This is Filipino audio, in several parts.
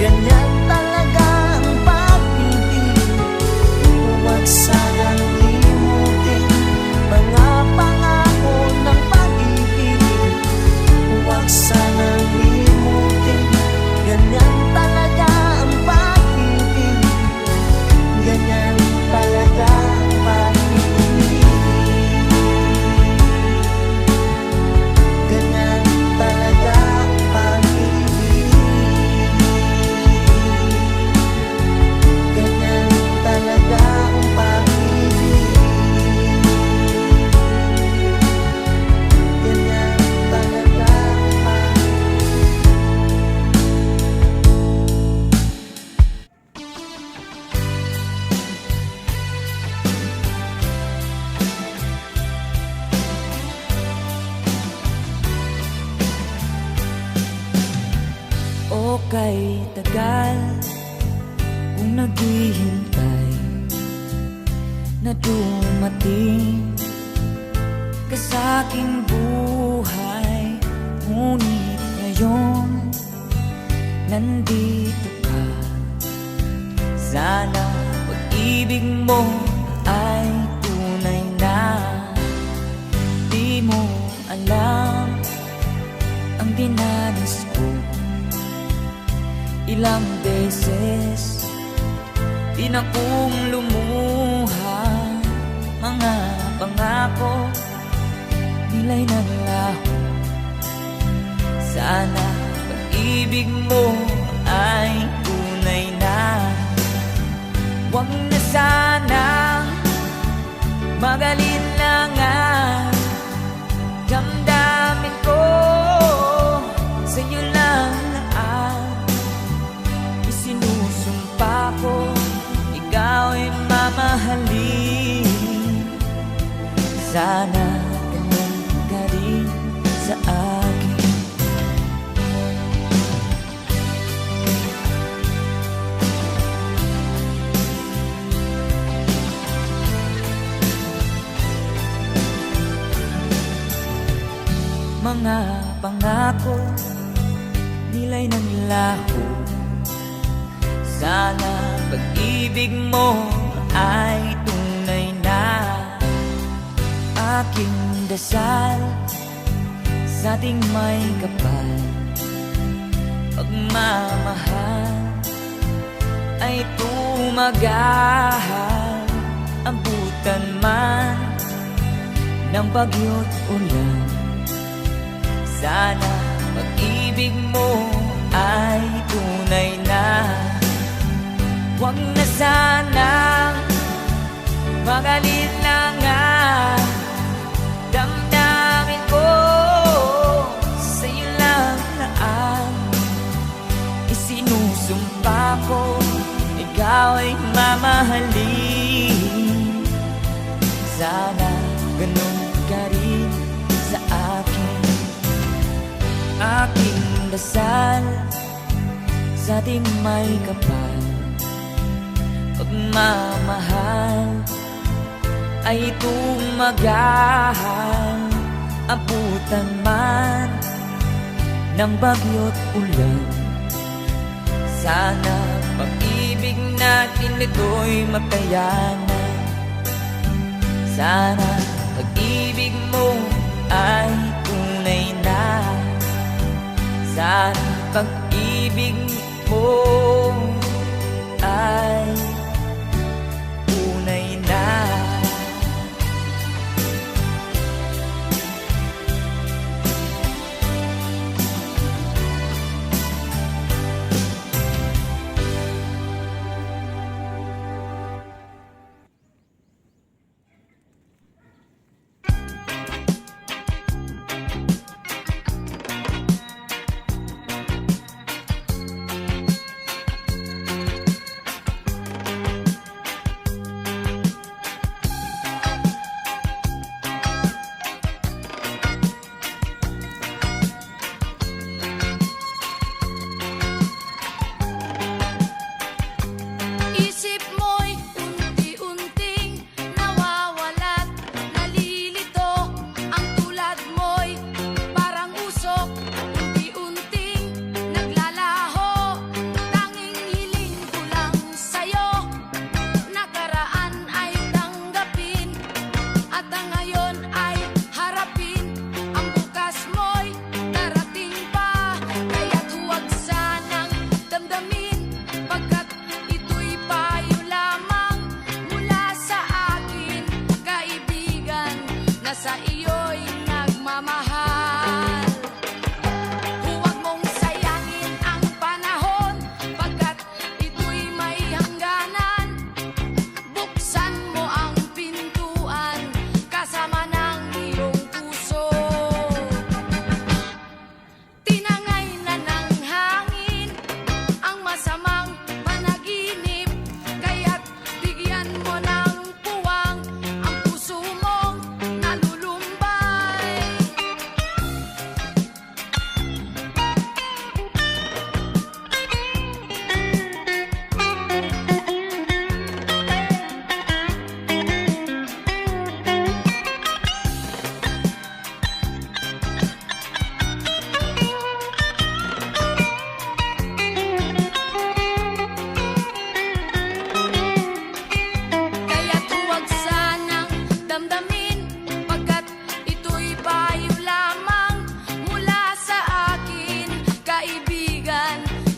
Ganyan talaga ang pag-ibig. Huwag sanang limutin mga pangako ng pag-ibig. Huwag sanang limutin, ganyan talaga ang pag-ibig. Ganyan talaga ang pag-ibig. Ganyan talaga ang pag-ibig. Ganyan talaga ang pag-ibig. Ganyan talaga ang o kay tagal kung naghihintay na dumating ka sa aking buhay. Ngunit ngayon nandito ka. Sana pag-ibig mo ay tunay na. Di mo alam ang dinanas ko. Ilang beses di na kong lumuha. Mga pangako nila'y nanlaho. Sana pag-ibig mo ay tunay na. Huwag na sanang magalinlangan. Damdamin ko sa'yo lang ang isinusumpa ko. Ikaw ay mamahalin. Sana ganyan ka rin sa akin. Mga pangako nila'y nanlaho. Sana pag-ibig mo ay tunay na. Aking dasal sa ating may kapal, pagmamahal ay tumagal. Abutan man ng bagyo't ulan, sana pag-ibig mo ay tunay na. Huwag na sanang magalinlangan. Damdamin ko sa'yo lang na ang isinusumpa ko. Ikaw ay mamahalin. Sana ganun ka rin sa akin. Aking dasal sa ating may kapal, pagmamahal ay tumagal. Abutan man ng bagyo't ulan, sana pag-ibig natin ito'y makayanan. Sana pag-ibig mo ay tunay na. Sana pag-ibig mo ay tunay na.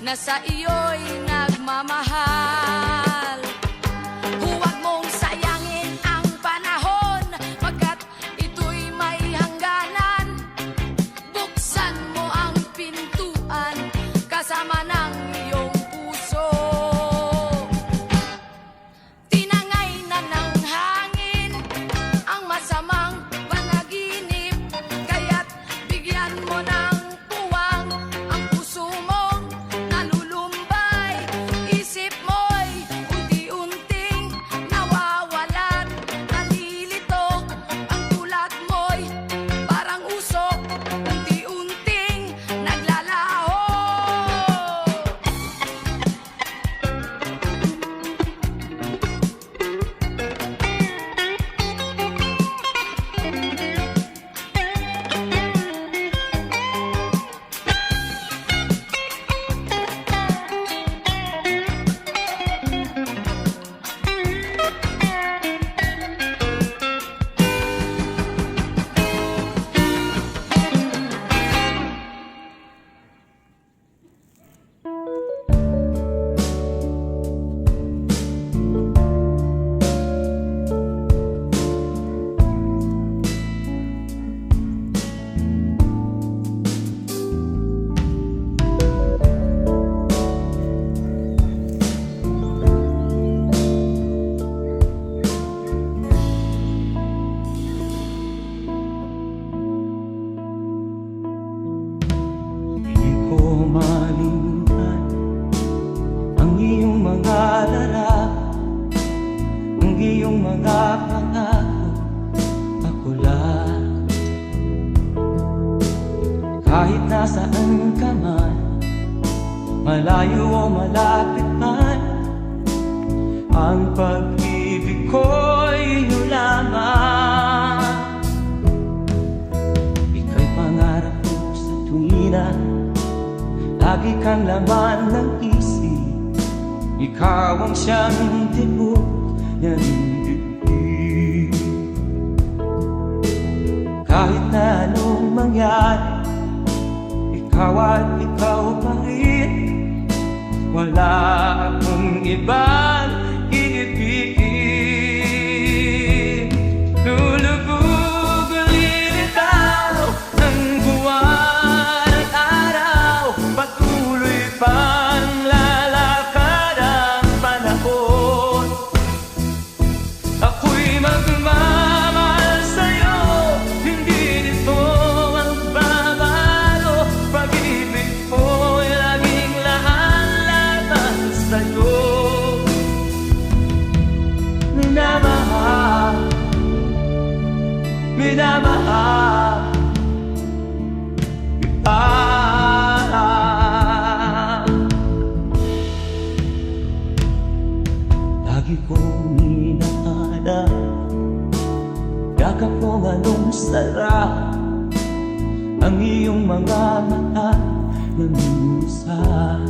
na sa iyo'y nagmamahal. Huwag mong sayangin ang panahon, pagkat ito'y may hangganan. Buksan mo ang pintuan kasama ng iyong puso. Tinangay na ng hangin ang masamang panaginip, kaya't bigyan mo ng puwang ang puso mong nalulumbay. Isip mo'y unti-unting nawawalan, nalilito ang tulad mo'y parang usok, unti-unting naglalaho. Di ko malimutan ang iyong mga larawan, ang iyong mga pangako, ako lang. Kahit nasaan ka man, malayo o malapit man, ang pag-ibig ko'y iyo lamang. Ika'y pangarap ko sa tuwina, lagi kang laman ng isip. Ikaw ang siyang tibok ng dibdib. Kahit na anong mangyari, ikaw at ikaw pa rin. Wala akong ibang iibigin. Lulubog ulit ikaw ng buwan at araw, patuloy pang lalakad ang panahon. Ako'y magmamahal sa'yo, hindi nito magbabago. Pag-ibig ko'y laging lahat-lahat sa'yo. Minamahal, minamahal kita. Lagi kong inahanap, yakap mo anong sarap, ang iyong mga mata na minsan.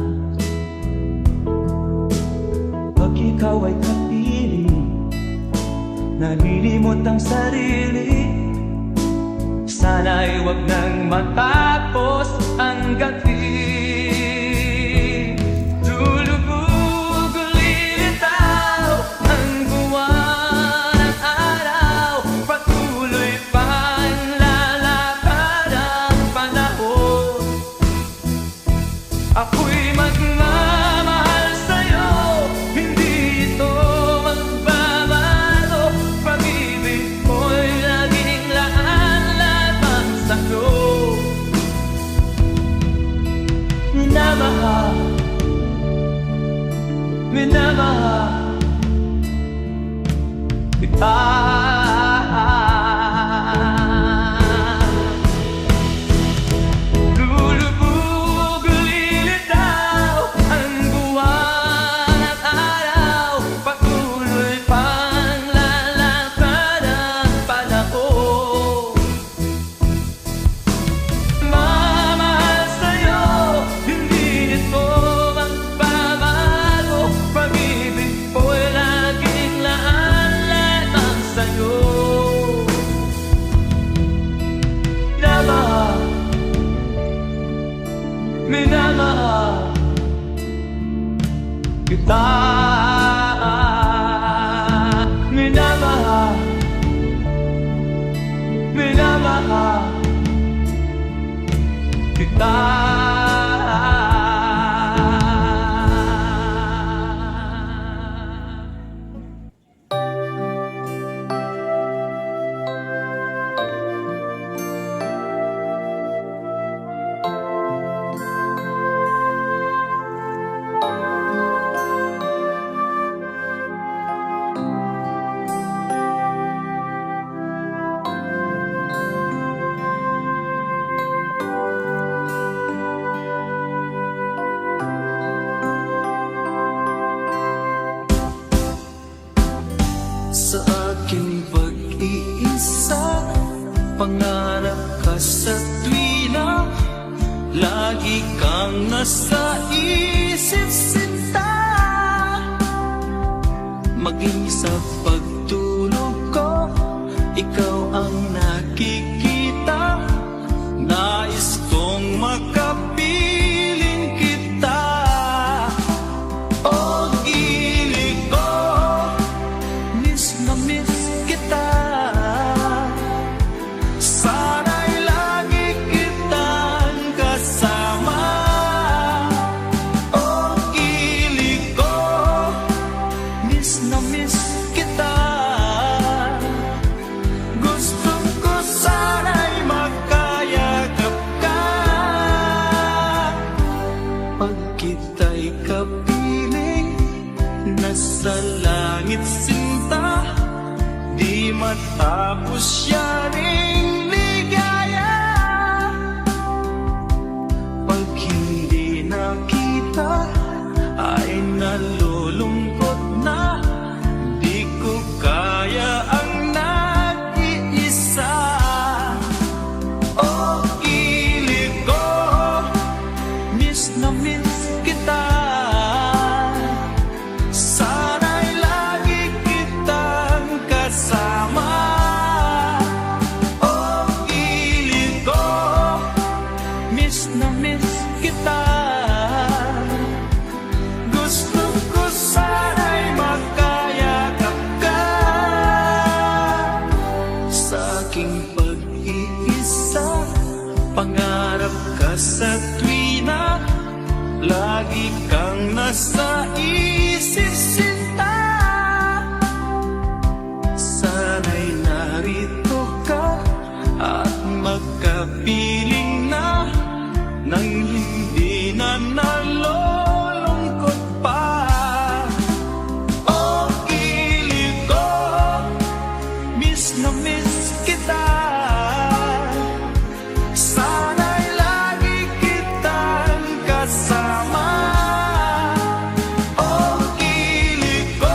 Pag ikaw ay kapiling, nalilimot ang sarili. Sana'y wag nang matapos ang gabi. Lulubog ulit itaw ang buwan at araw, patuloy pang lalakad ang panahon. Ako'y magmamahal sa'yo, hindi ito magbabago. Pag-ibig ko'y laging laan-laban sa'yo. Minamahal, minamahal kita. Lulubog ulit itaw ang buwan at araw, patuloy pang lalakad ang panahon. Mamahal sa'yo, hindi nito magbabago. Pag-ibig kita. Minamahal, minamahal kita. Sa aking pag-iisa, pangarap ka sa tuwina, lagi kang nasa isip sinta. Maging sa pagtulog ko, ikaw ang nakikita. Nais kong makapiling kita. O gilid ko, miss na miss kita. Sana'y lagi kitang kasama. O gilid ko, miss na miss kita. Gusto ko sana'y makayakap ka. Pag kita'y kapiling, nasa langit sinta, di matapos yaring ligaya. Pag hindi nakita, ay nalulungkot na, di ko kaya ang nag-iisa. O gilid ko, miss na miss kita. Sana'y lagi kitang kasama. O gilid ko, miss na miss kita. Gusto ko sana'y makayakap ka. Sa aking pag-iisa, pangarap ka sa tuwina, lagi kang nasa isip sinta. Sana'y narito ka at magkapiling na, nang hindi na nalulungkot pa. O gilid ko, miss na miss kita. Sana'y lagi kitang kasama. O gilid ko,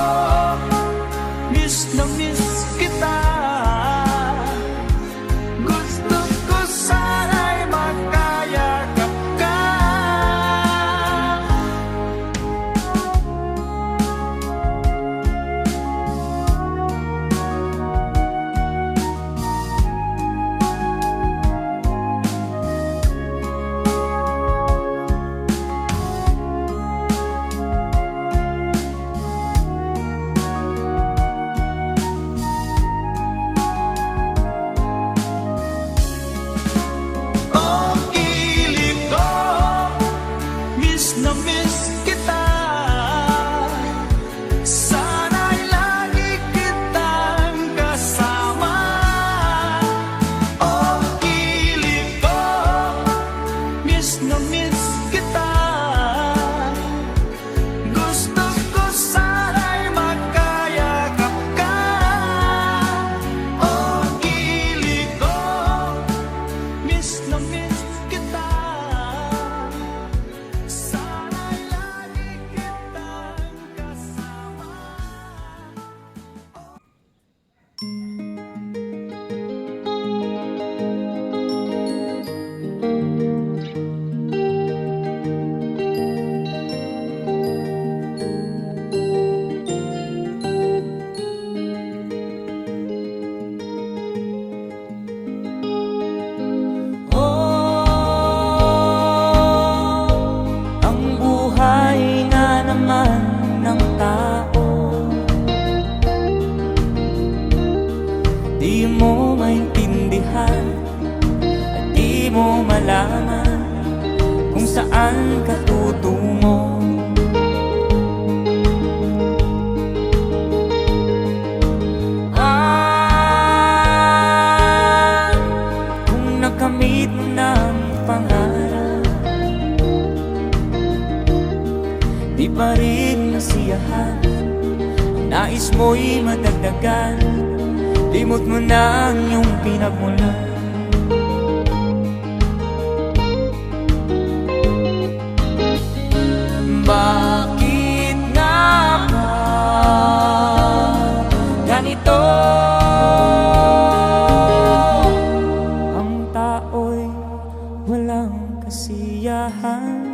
saan ka tutungo. Kung nakamit mo ng pangarap, di pa rin nasiyahan, nais mo'y madagdagan, limot mo na ang iyong pinagmulan. Bakit nga ba ganito? Ang tao'y walang kasiyahan.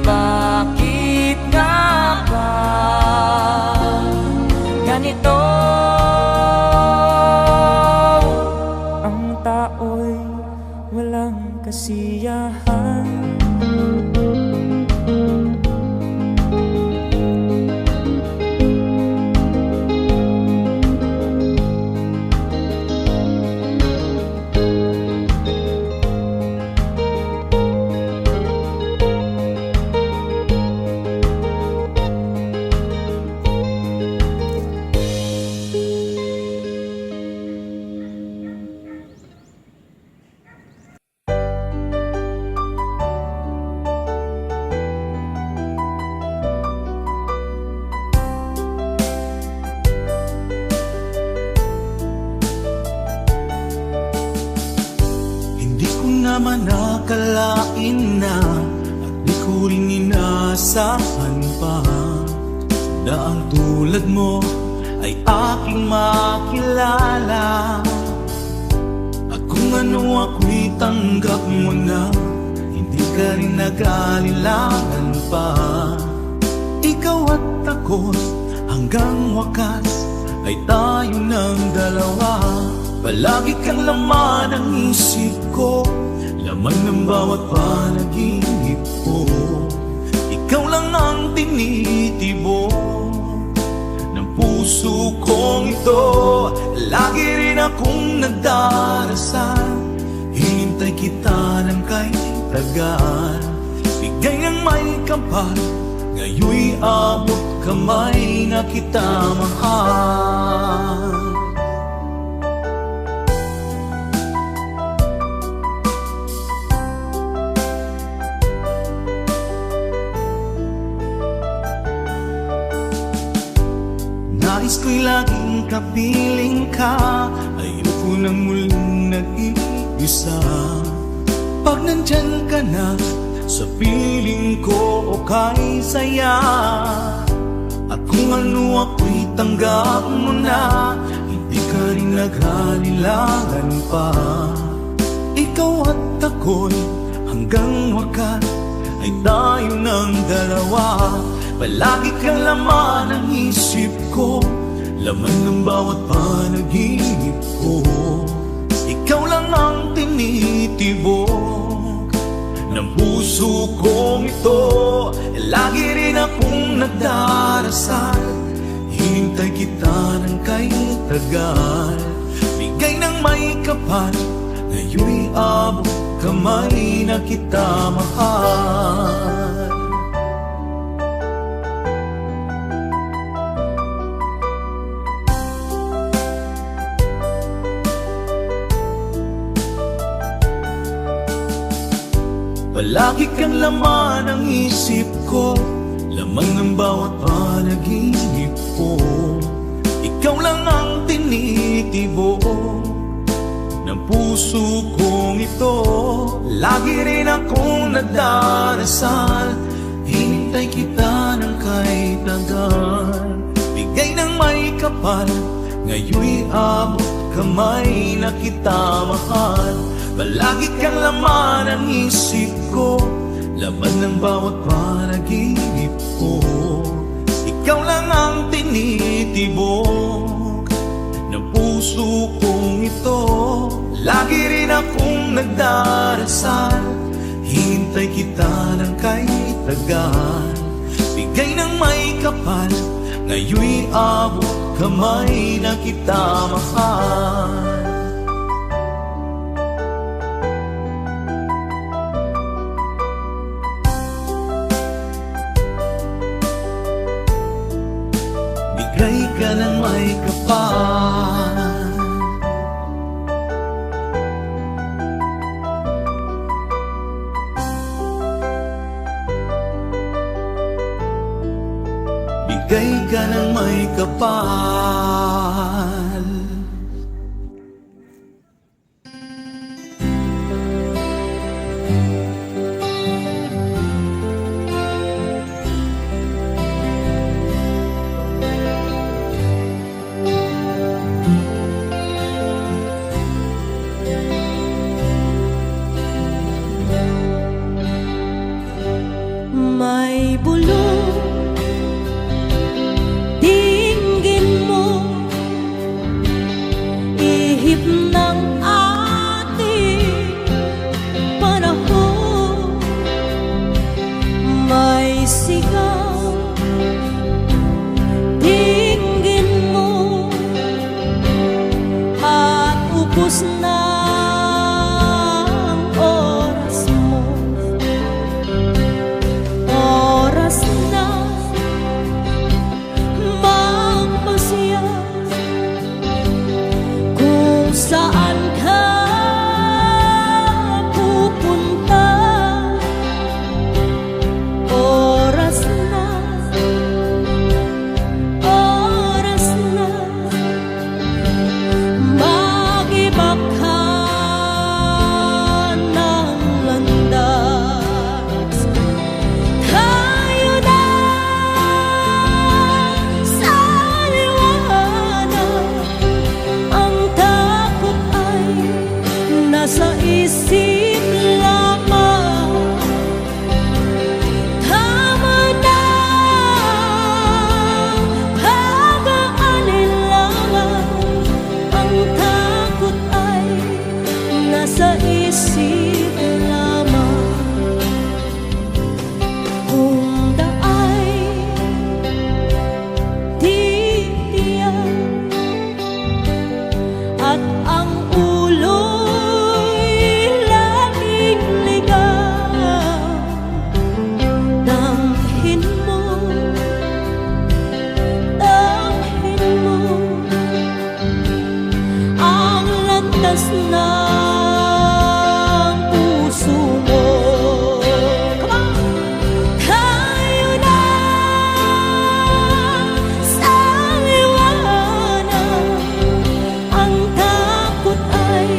Bakit nga ba ganito? Ang tao'y walang kasiyahan. Naman nakalain na at di ko rin inaasahan pa na ang tulad mo ay aking makilala. At kung ano ako'y tanggap mo na, hindi ka rin nag-aalilangan pa. Ikaw at ako hanggang wakas ay tayo ng dalawa. Palagi kang laman ng isip ko, laman ng bawat panaginip ko. Ikaw lang ang tinitibok ng puso kong ito. Lagi rin akong nagdarasal, hinintay kita ng kay tagal. Bigay ng may kapal, ngayon'y abot kamay na kita mahal. Nais ko'y laging kapiling ka, ayoko nang muling nag-iisa. Pag nandyan ka na, sa piling ko okay saya. At kung ano ako'y tanggap mo na, hindi ka rin naghalilangan pa. Ikaw at ako'y hanggang wakas ay tayo ng dalawa. Palagi kang laman ng isip ko, laman ng bawat panaginip ko. Ikaw lang ang tinitibok ng puso kong ito. Lagi rin akong nagdarasal, hinintay kita ng kay tagal. Bigay ng may kapal, ngayon'y abot kamay na kita mahal. Palagi kang laman ng isip ko, lamang ng bawat panaginip ko. Ikaw lang ang tinitibo ng puso kong ito. Lagi rin akong nagdarasal, hinintay kita ng kay tagal. Bigay ng may kapal, ngayon'y abot kamay na kita mahal. Palagi kang laman ng isip ko, laman ng bawat panaginip ko. Ikaw lang ang tinitibok ng puso kong ito. Lagi rin akong nagdarasal, hintay kita ng kay tagal. Bigay ng may kapal, ngayon'y abot kamay na kita mahal. Bigay ka ng may kapal, bigay ka ng may kapal. May bulong dinggin mo, ihip ng ating panahon. May sigaw dinggin mo, at ubos na saan ka pupunta. Oras na, oras na, mag-iba ka ng landas. Tayo na sa liwanag, ang nasa isip lamang. Tama na pag-aalinlangan, ang takot ay nasa isip lamang. Kung daay titiyak at ang ulo ng puso mo. Come on! Tayo na sa liwanag, ang takot ay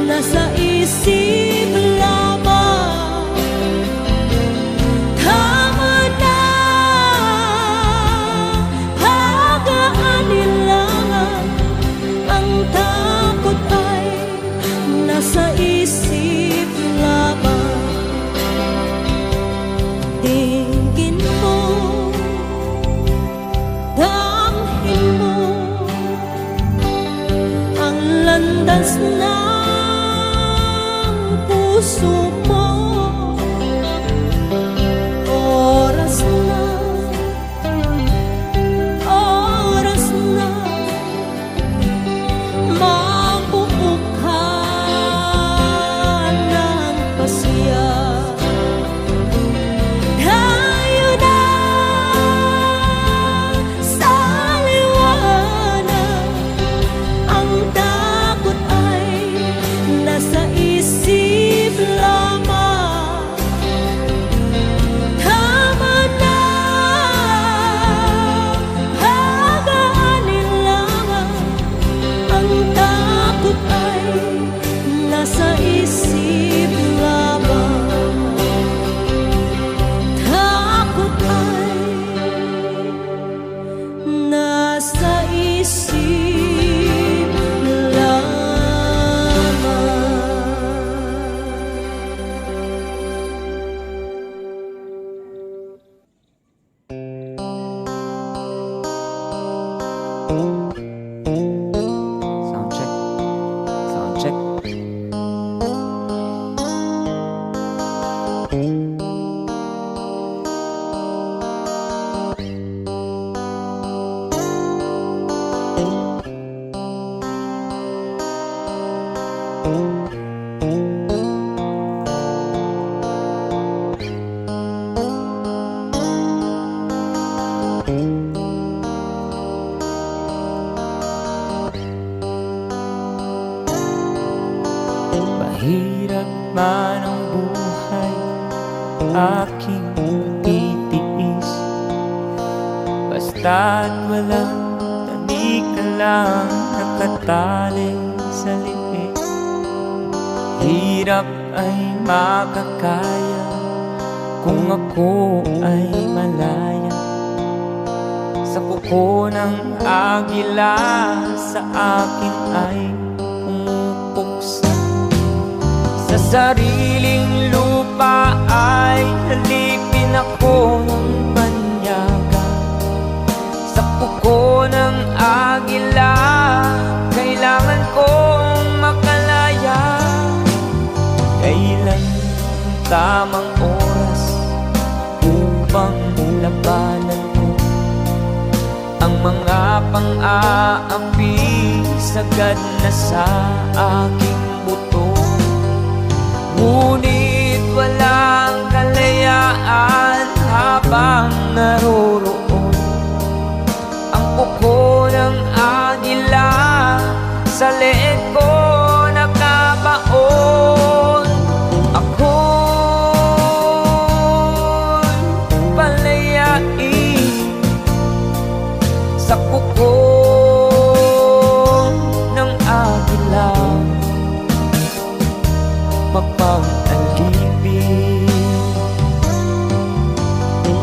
nasa isip lamang. Tama na pag-aalinlangan, ang takot nasa isip lamang. Tingin mo, damhin mo ang landas ng puso mo. Oras na, oras na, mabubuo ka ng pasya. Tayo na sa liwanag, ang takot ay nasa isip lamang. Mahirap man ang buhay, aking titiis. Basta't walang tanik ka lang nakatali sa liig. Hirap ay makakaya kung ako ay malaya sa kuko ng agila, sa akin ay pumupuksa. Sa sariling lupa ay halipin ako ng banyaga. Sa kuko ng agila, kailangan kong makalaya. Kailan ang tamang oras upang labanan ko ang mga pang-aapi sagad na sa aking buto? Ngunit walang kalayaan habang naroroon ang kuko ng agila sa leeg ko nakabaon. Ako'y palayain sa kuko ng agila, mapang-alipin.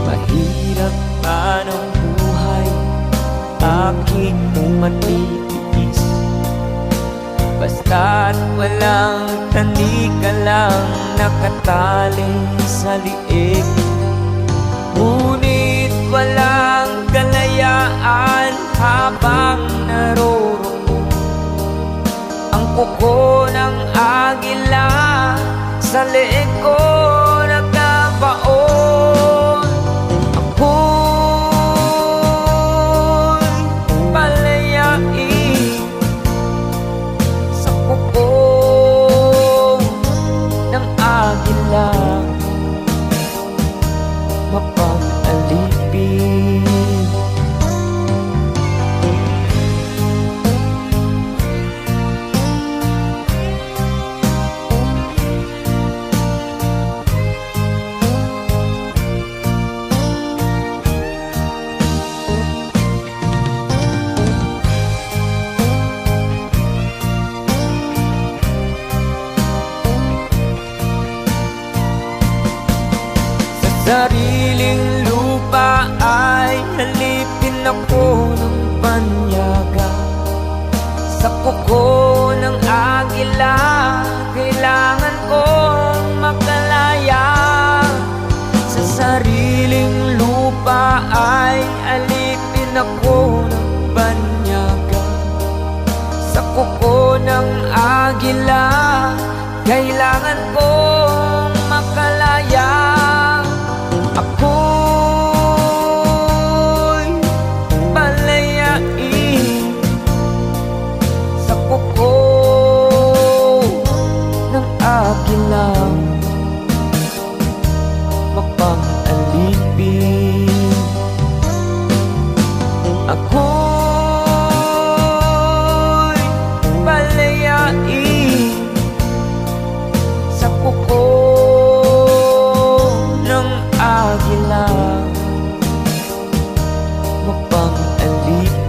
Mahirap man ang buhay, aking matitiis. Basta't walang tanik ka lang nakatali sa liig. Ngunit walang kalayaan habang naroroon ang kuko ng agila sa leeg ko nagkabaon. Ako'y palayain sa kuko ng agila, mapag-alipin. Sariling lupa ay halipin ako ng banyaga. Sa kuko ng agila, kailangan kong makalaya. Sa sariling lupa ay alipin ako ng banyaga. Sa kuko ng agila, kailangan kong makalaya. Ako'y palayain sa kuko ng agila, mapang-alipin. Ako'y palayain sa kuko ng agila, mapang-alipin.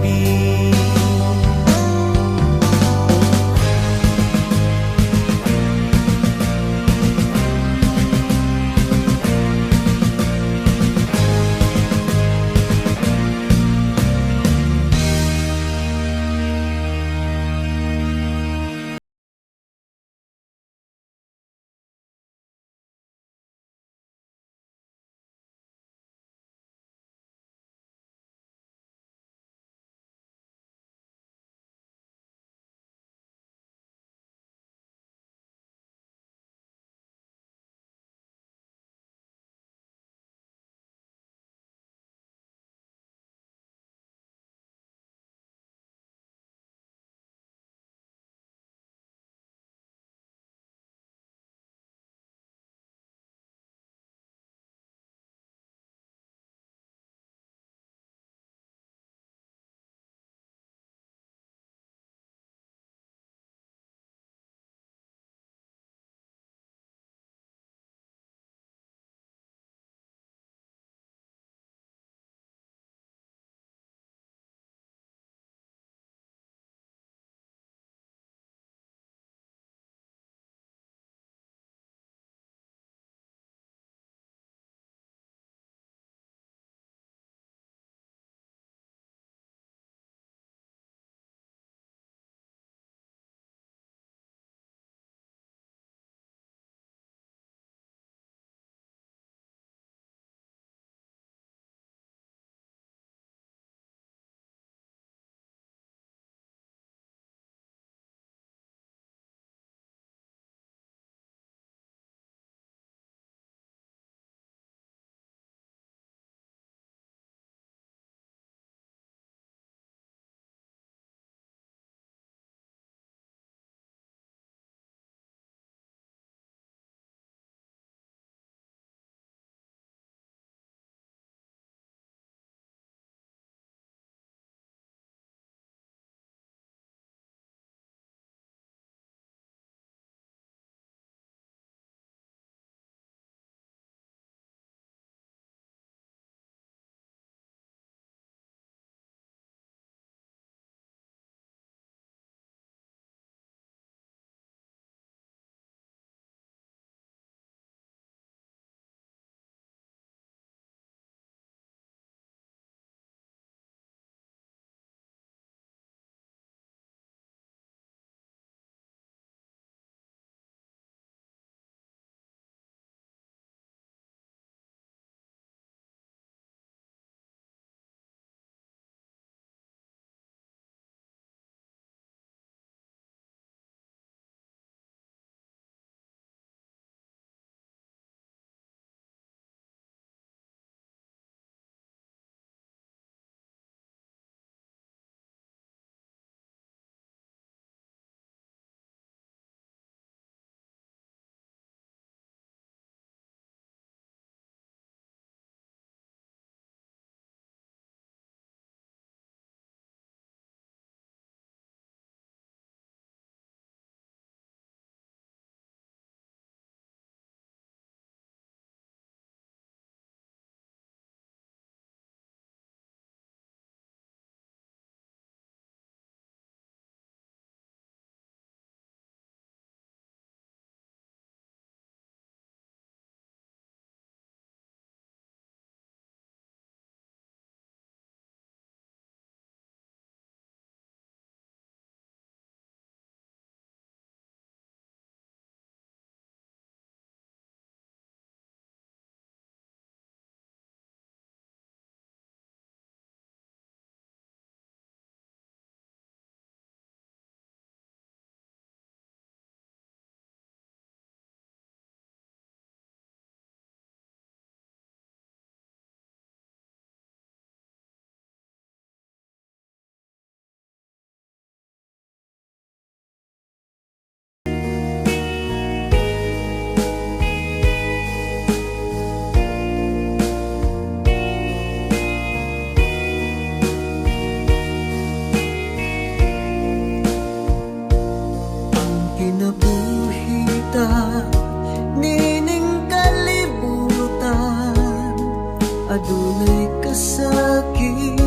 adunay kasakit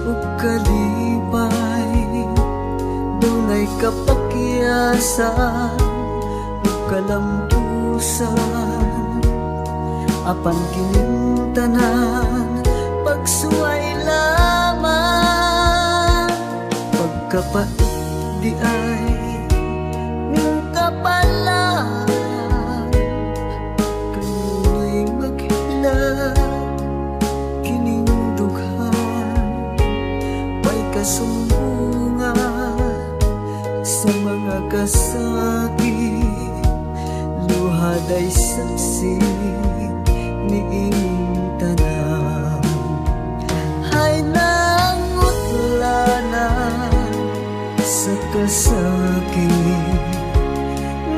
ug kalipay, dunay kapakyasan ug kalampusan, apan kining tanan pagsuway lamang. Pagkapait di ay ning kapalan, kanunay maghila kining dughan, may kasumbungan sa mga kasakit, luhad ay saksi niing tanan. Hay nangutlanan sa kasakit,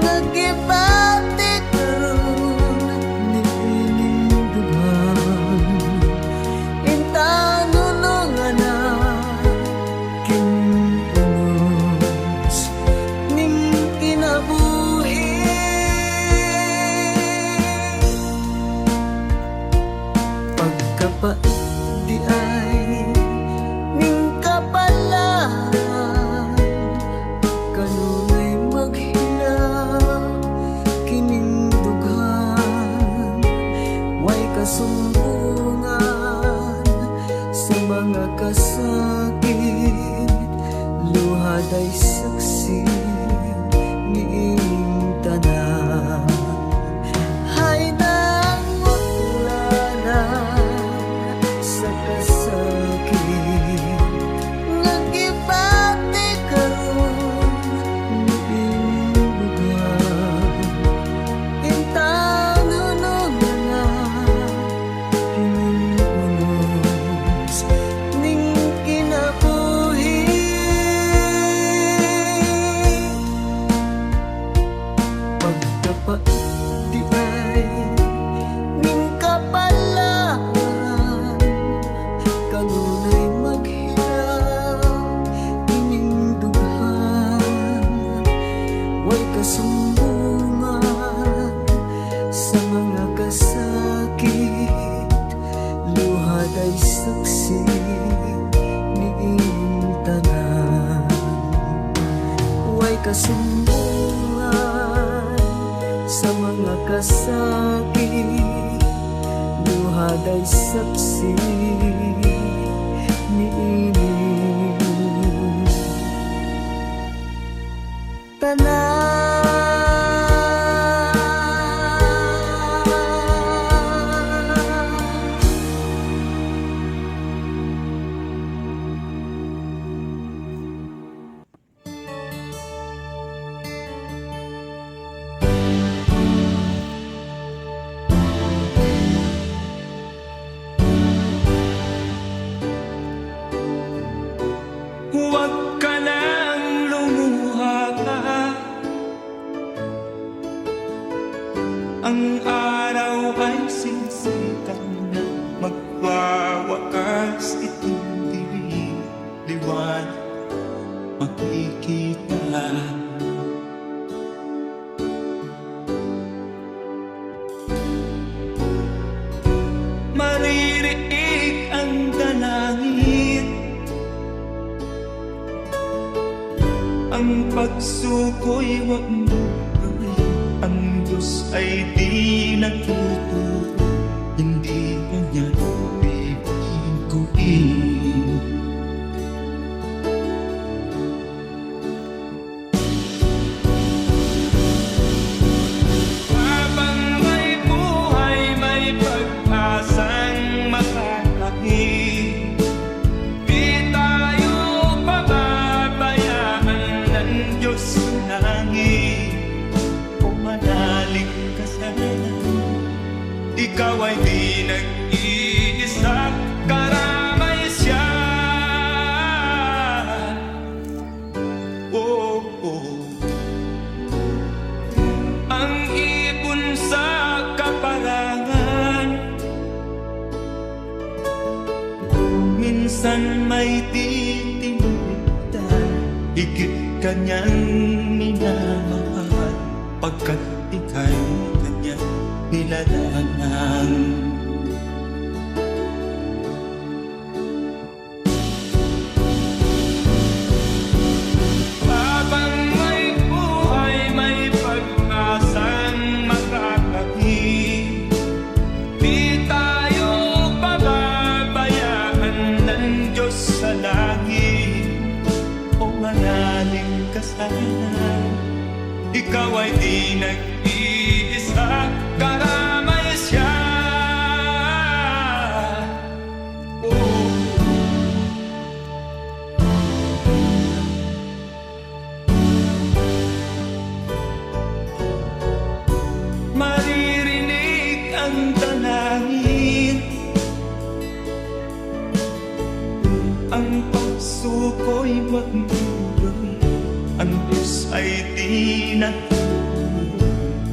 nagibati karon niining dughan, intang nulungan na kinunos ning kinabuhi. Pagkapait di ay ning kapalan, kanunay maghila kining dughan, way kasumbungan sa mga kasakit, luhad ay saksi niing tanan. Hay nangutlanan sa kasakit, nagibati karon niing dughan, intang nulungan na kining unos ning kinabuhi. Pagkapait di ay ning kapalan, kanunay maghila kining dughan, way kasumbungan sa mga kasakit, luhad ay saksi niing tanan. Way kasumbungan sa mga kasakit, luhad ay saksi niing tanan. Huwag ka nang lumuha pa, ang araw ay siksikan na magwawakas, itong liwanag makikita. Maririig ang dalangin, ang pagsuko'y wag mo gawin. Ang Diyos ay di nagtuturo, hindi kanya bibiguin. Habang may buhay, may pag-asang makakahit. Di tayo pababayaan ng Diyos sa langit. Pumanalig ka sana, ikaw ay di nag-iisa, karamay siya. Oh, oh. Ang ibon sa kaparangan, minsan may titinitan, higit kanyang minamahal, pagkat ika'y kanyang nilalangan. ikaw ay di nag-iisa, karamay siya. Oh. Maririnig ang dalangin, ang puso ko'y magmulay, ang Diyos ay di natutulog,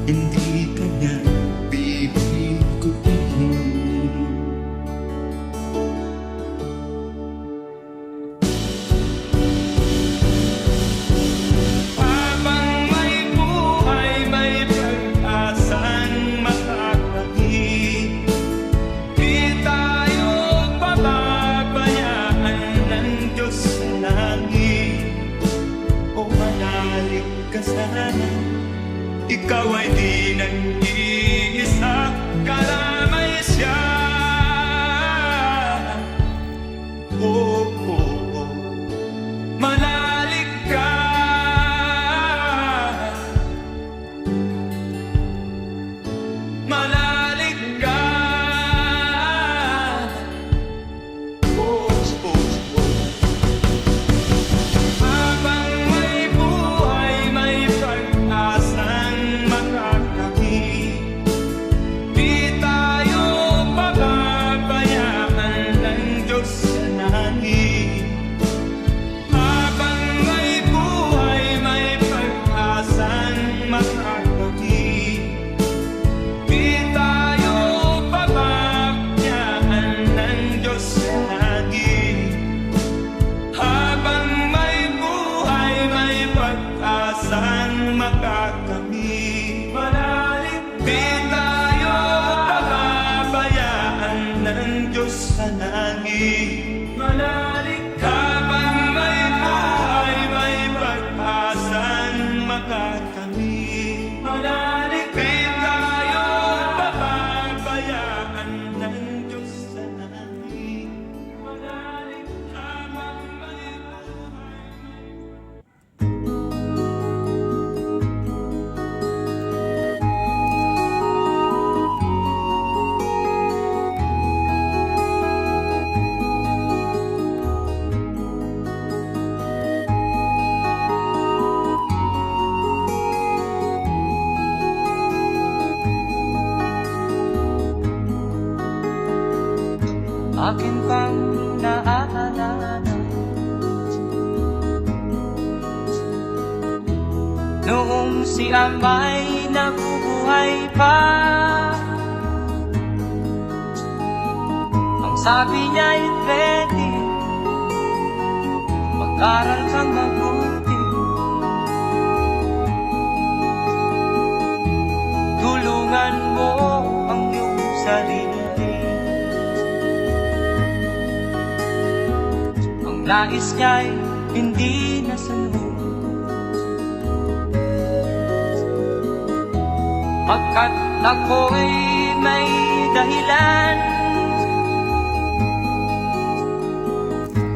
hindi kanya bibiguin. Habang may buhay, may pag-asang makakakit, di tayo pababayaan ng Diyos sa langit. O manalig ka sana, ikaw ay di nag-iisa, karamay siya. Oh, oh, oh. Manalig ka, manalig ka. Oh, oh, oh. Habang may buhay, may pag-asang makakakit, di tayo pababayaan ng Diyos sa langit. Habang may buhay, may pag-asang makakakit, di tayo pababayaan ng Diyos sa langit. Habang may buhay, may pag-asang makakamit, manalig di tayo pababayaan ng Diyos sa langit. Manalig habang may buhay, may pag-asang makakamit, manalig di tayo pababayaan ng Diyos sa langit. Manalig habang may buhay. Akin pang naaalala noong si Amay nabubuhay pa. Ang sabi niya'y pwede mag-aral kang mabuti, tulungan mo ang iyong sarili. Ang nais niya'y hindi nasunod, pagkat ako'y may dahilan.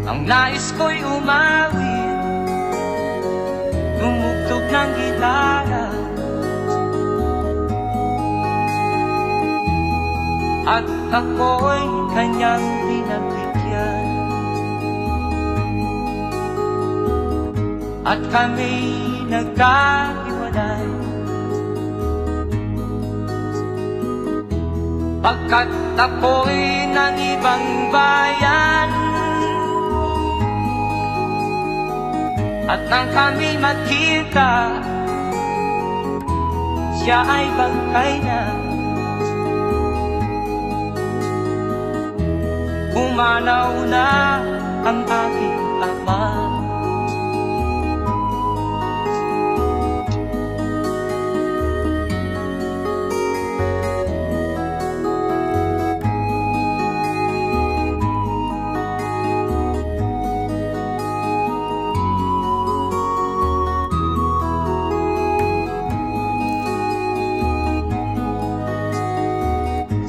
Ang nais ko'y umawit, tumugtog ng gitara, at ako'y kanyang pinabigyan. At kami nagkahiwalay, pagkat ako'y ng ibang bayan. At nang kami magkita, siya ay bangkay na. Pumanaw na ang aking ama.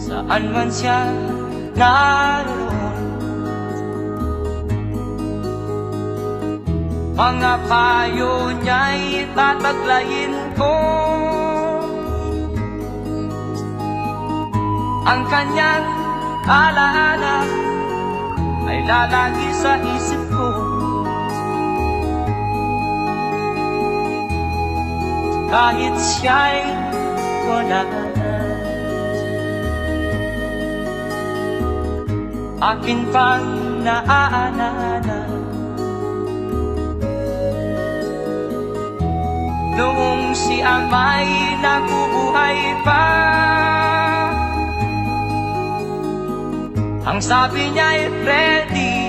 Saan man siya naroon, mga payo niya'y tataglayin ko. Ang kanyang alaala ay lalagi sa isip ko. Kahit siya'y wala na, akin pang naaalala noong si Amay nabubuhay pa. Ang sabi niya ay Freddy,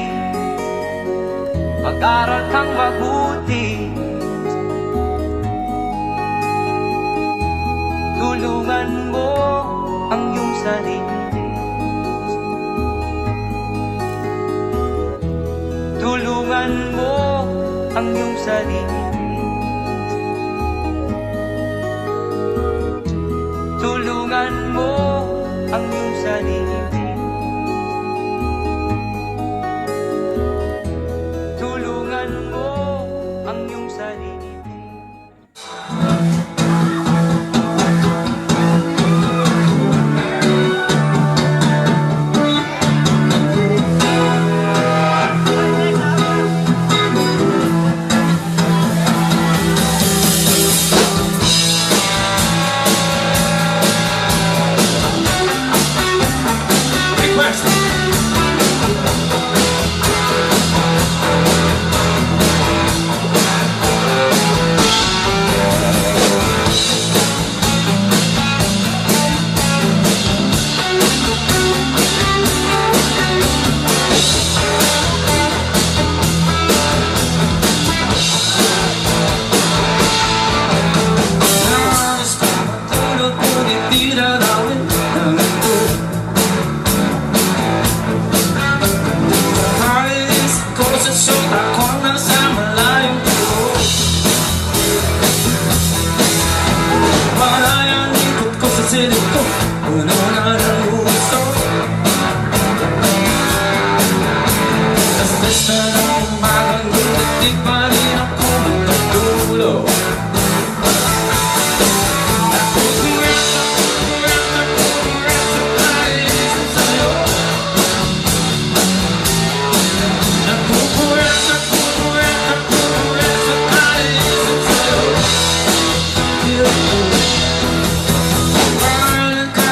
mag-aral kang mabuti, tulungan mo ang iyong sarili, tulungan mo ang iyong sarili, tulungan mo ang iyong sarili, tulungan mo ang iyong sarili. Burn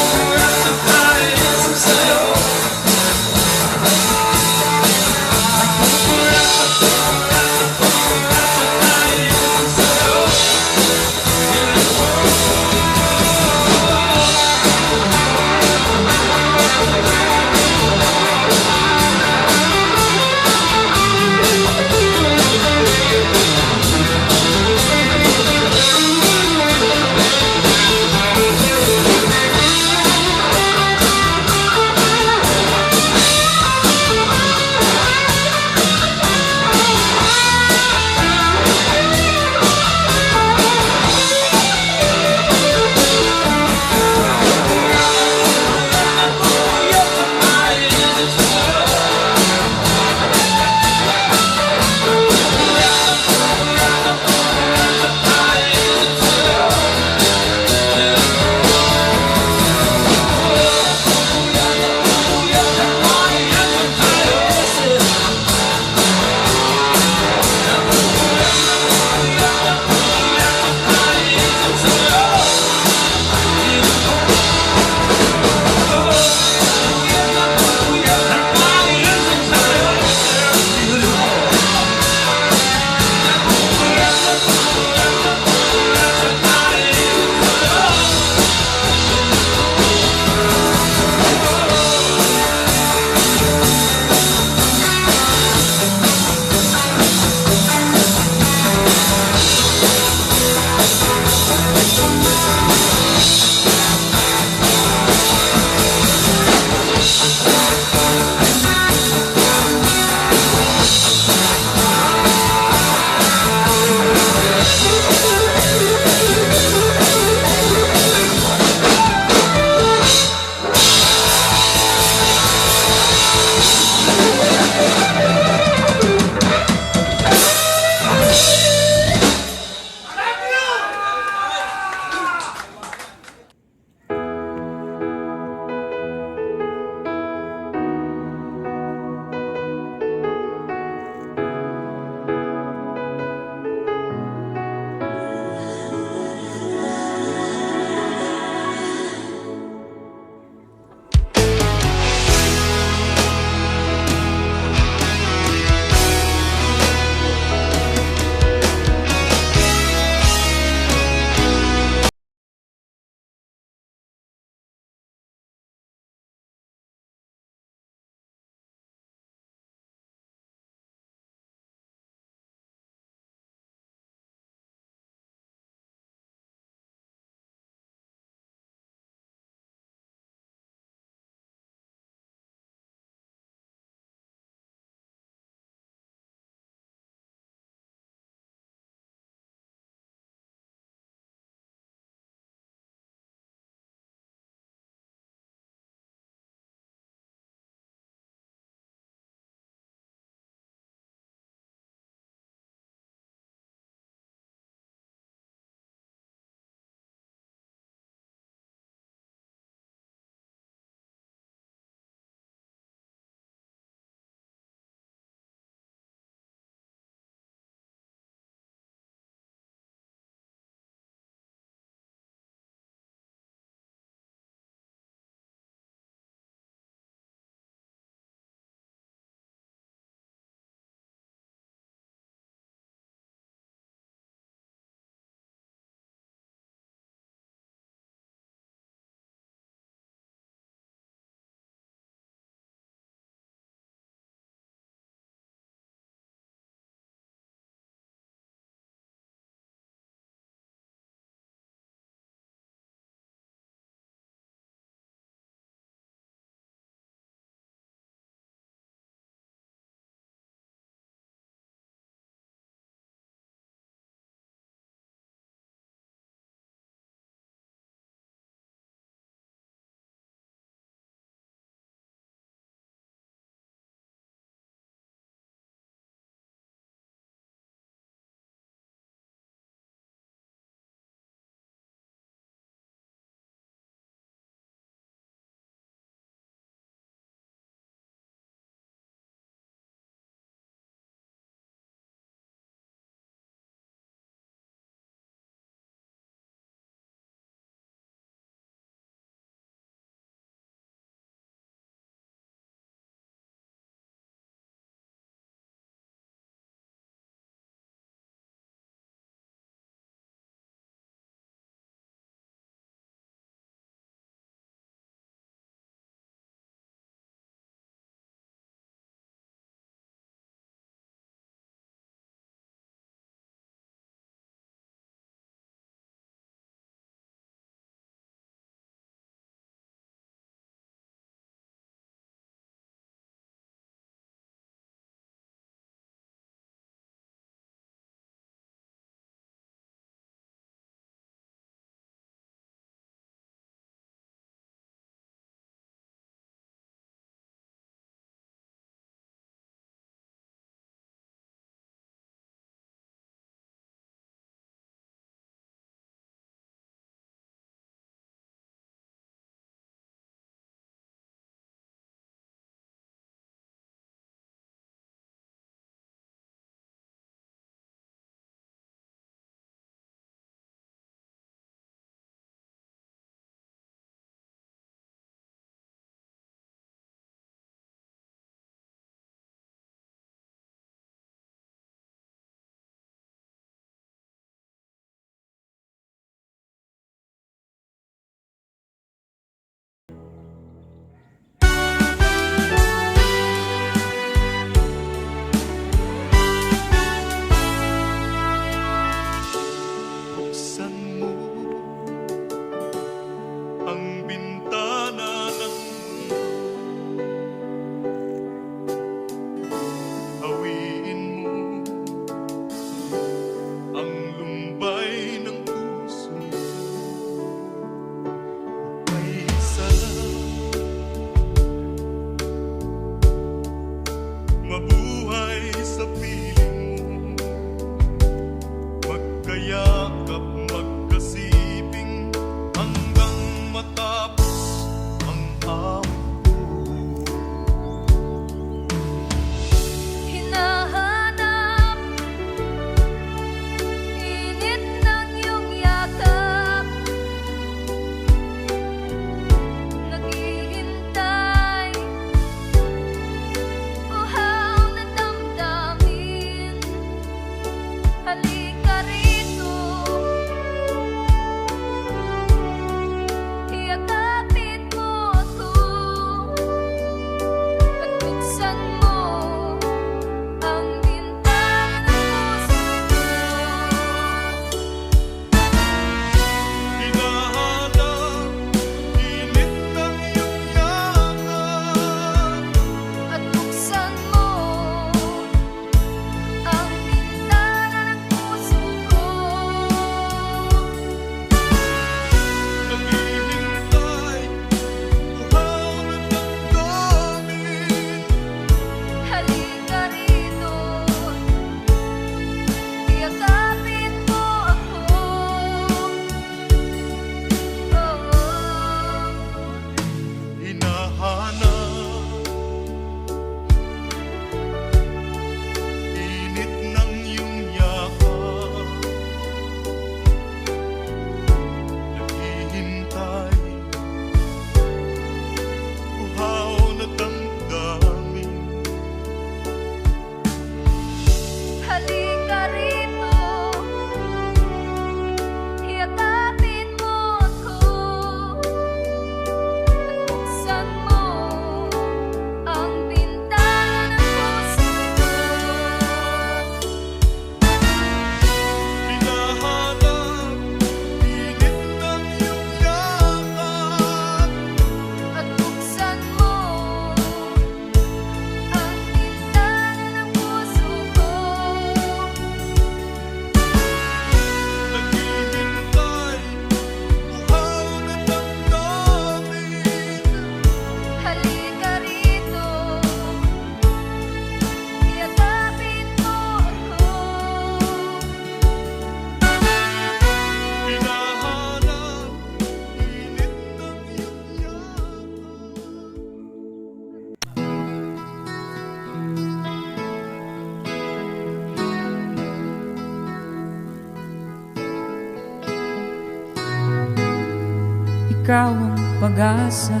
ikaw ang pag-asa,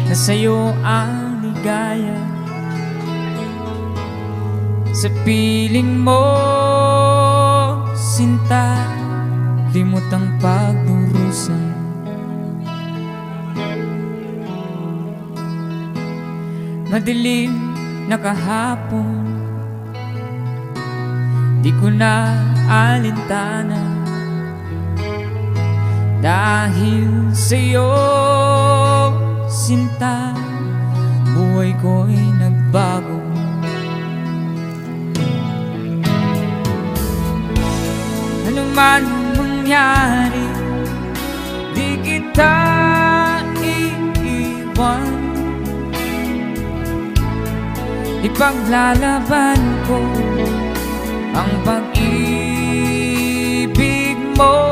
na sa'yo ang ligaya. Sa piling mo, sinta, limot ang pagdurusa. Madilim na kahapon, di ko na alintana, dahil sa'yo, sinta, buhay ko'y nagbago. Ano man mangyari, di kita iiwan. Ipaglalaban ko ang pag-ibig mo.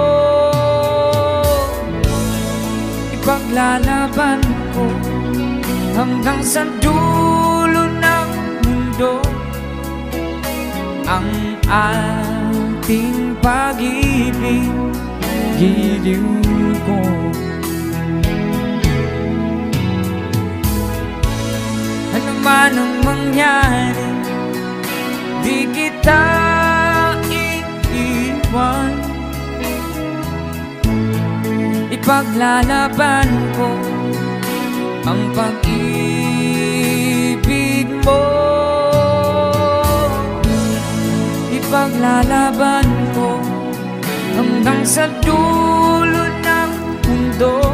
Ipaglalaban ko hanggang sa dulo ng mundo ang ating pag-ibig, giliw ko. Ano man ang mangyari, di kita iiwan. Ipaglalaban ko ang pag-ibig mo. Ipaglalaban ko hanggang sa dulo ng mundo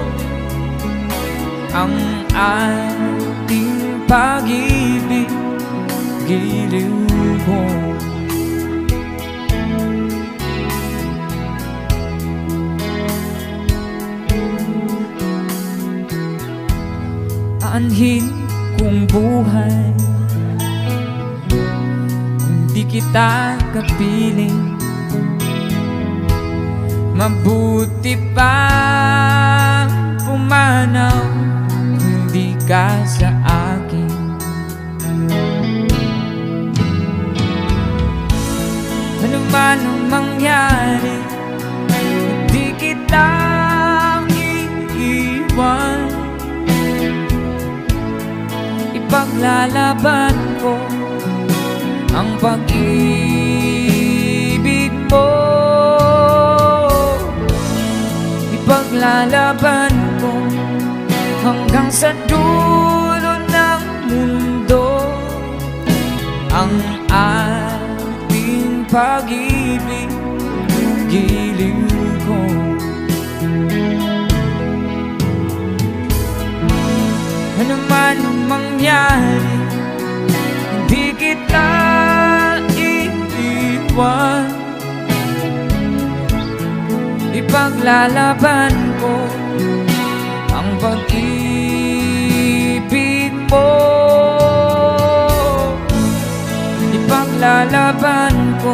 ang ating pag-ibig, giliw ko. Aanhin kong buhay kung di kita kapiling. Mabuti pa pumanaw kung di ka sa akin. Ano man ang mangyari, di kita iiwan. Ipaglalaban ko ang pag-ibig mo. Ipaglalaban ko hanggang sa dulo ng mundo ang ating pag-ibig, giliw ko. Ano man ang mangyari, hindi kita iiwan. Ipaglalaban ko ang pag-ibig mo. Ipaglalaban ko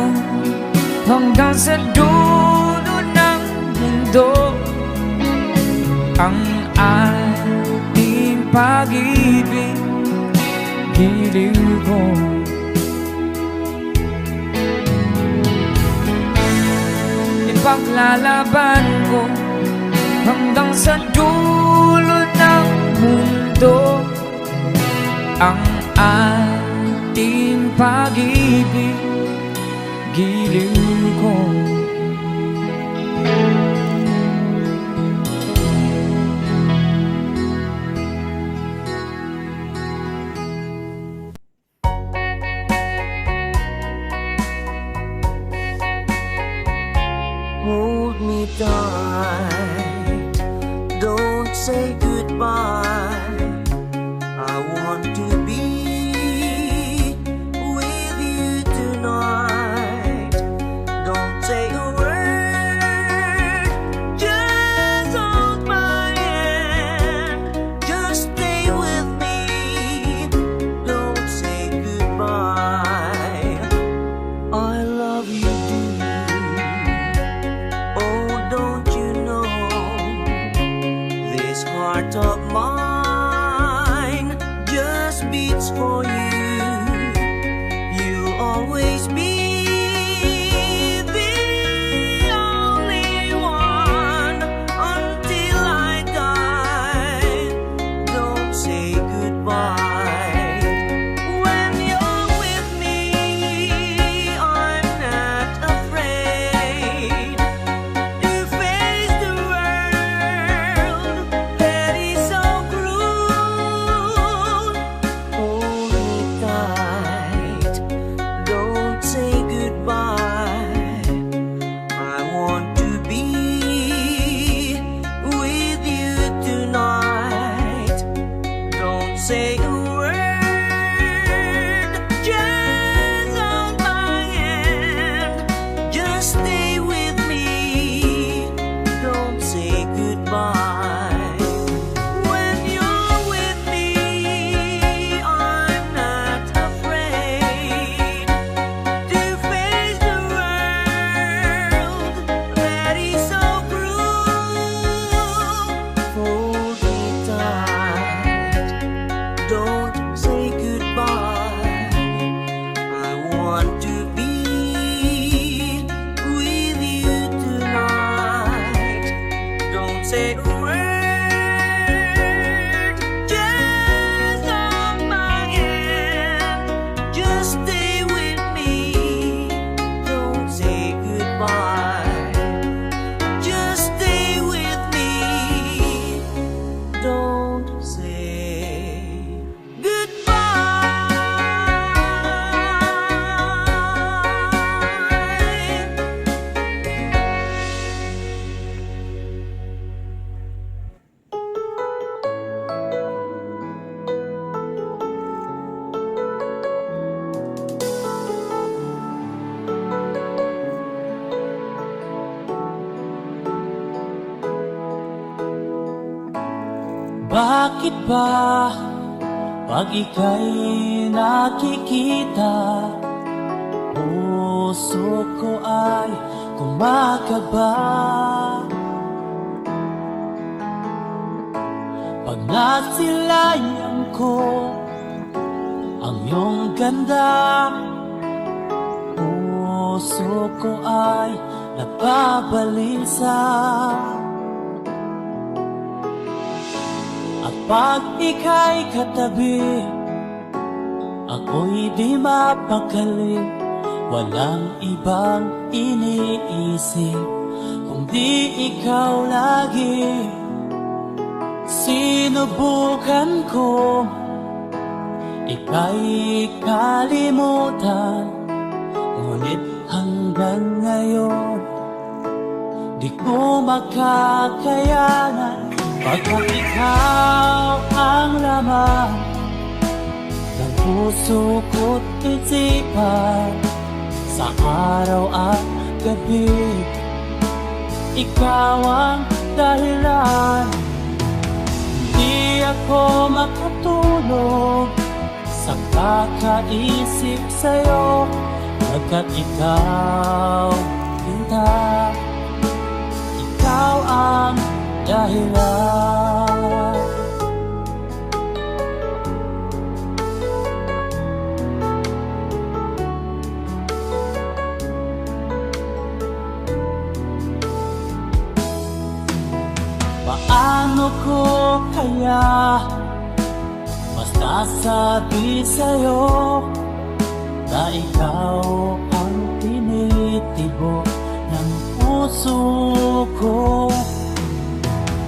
hanggang sa dulo ng mundo ang ating pag-ibig, giliw ko. Ipaglalaban ko hanggang sa dulo ng mundo ang ating pag-ibig, giliw ko. Hold me tight, don't say goodbye. I want to be with you tonight. Don't say a word, just hold my hand. Just stay with me, don't say goodbye. I love you dear. Oh, don't you know, this heart of mine just stay with me. Don't say goodbye. When you're with me, I'm not afraid to face the world that is so cruel. Hold me tight. Don't say goodbye. I want to be with you tonight. Don't say a word, just hold my hand. Just stay with me. Don't say goodbye. Just stay with me. Don't say goodbye. Bakit ba pag ika'y nakikita, puso ko ay kumakaba? Pag nasilayan ko ang iyong ganda, puso ko ay nababalisa. At pag ika'y katabi, ako'y di mapakali. Walang ibang iniisip kundi ikaw lagi. Sinubukan ko ika'y kalimutan, ngunit hanggang ngayon di ko makakayanan. Pagkat ikaw ang laman ng puso ko't isipan, sa araw at gabi, ikaw ang dahilan. Hindi ako makatulog sa kakaisip sa'yo, pagkat ikaw, Tinta, ikaw ang dahilan. Paano ko kaya masasabi sa'yo na ikaw ang tinitibok ng puso ko?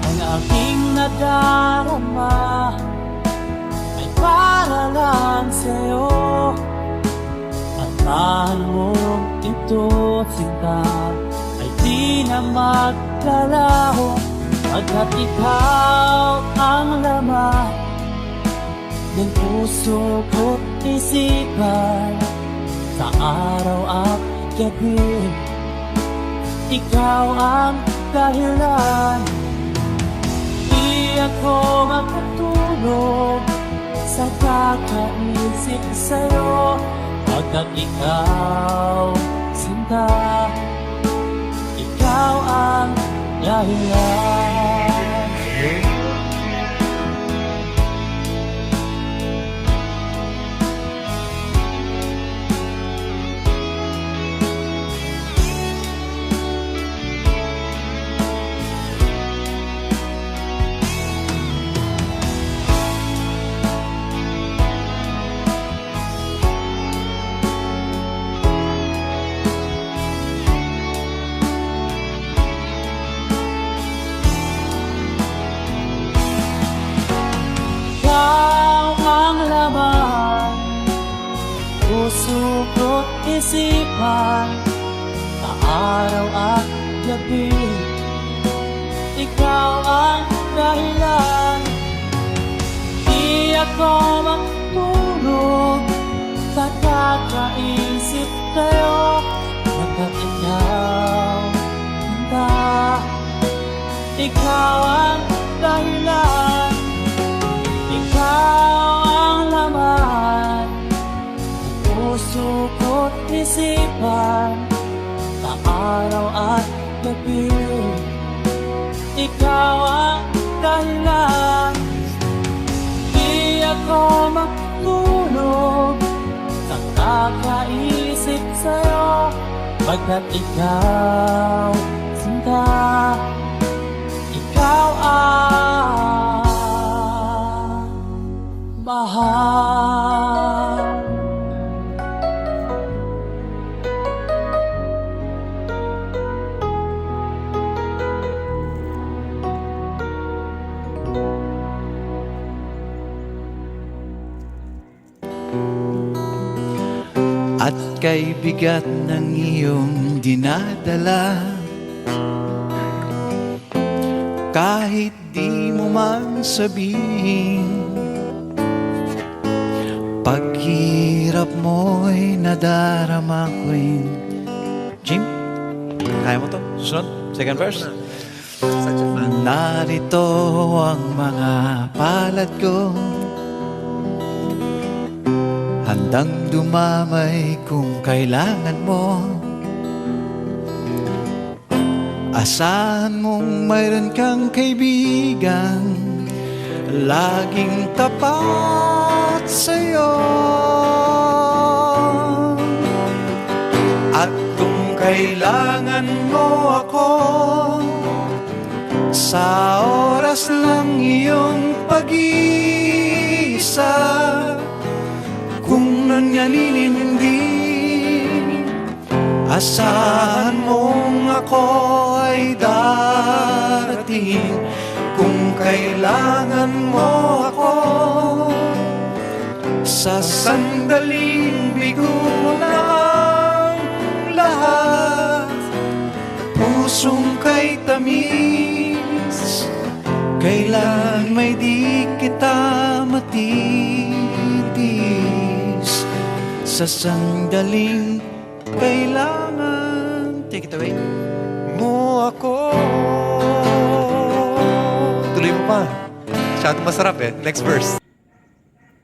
Ang aking nadarama ay para lang sa'yo, at mahal mo ito, sinta, ay di na maglalaho. Pagkat ikaw ang laman ng puso ko't isipan, sa araw at gabi, ikaw ang dahilan. Di ako makatulog sa kakaisip sa'yo, pagkat ikaw, sinta, ikaw ang dahilan. Puso ko't isipan, sa araw at gabi, ikaw ang dahilan. Di ako makatulog sa kakaisip sa'yo, pagkat ikaw ikaw ang dahilan, ikaw ang laman ng puso ko't isipan, sa araw at gabi. Ikaw ang dahilan, di ako matulog sa kakaisip sa'yo, pagkat ikaw, sinta, ikaw ang mahal. At kay bigat ng iyong dinadala, kahit di mo man sabihin, paghirap mo'y nadarama ko'y. Jim, kaya mo to? Sunod, second verse. Narito ang mga palad ko, handang dumamay kung kailangan mo. Asahan mong mayroon kang kaibigan, laging tapat sa'yo. At kung kailangan mo ako, sa oras ng iyong pag-iisa, kung nangyalinin hindi, asahan mong ako ay darating. Kung kailangan mo ako, sa sandaling bigo na ang lahat. Pusong kay tamis, kailan may di kita matitis. Sa sandaling kailangan, take it away, mo ako. Tuloy mo pa. Masyadong masarap eh. Next verse.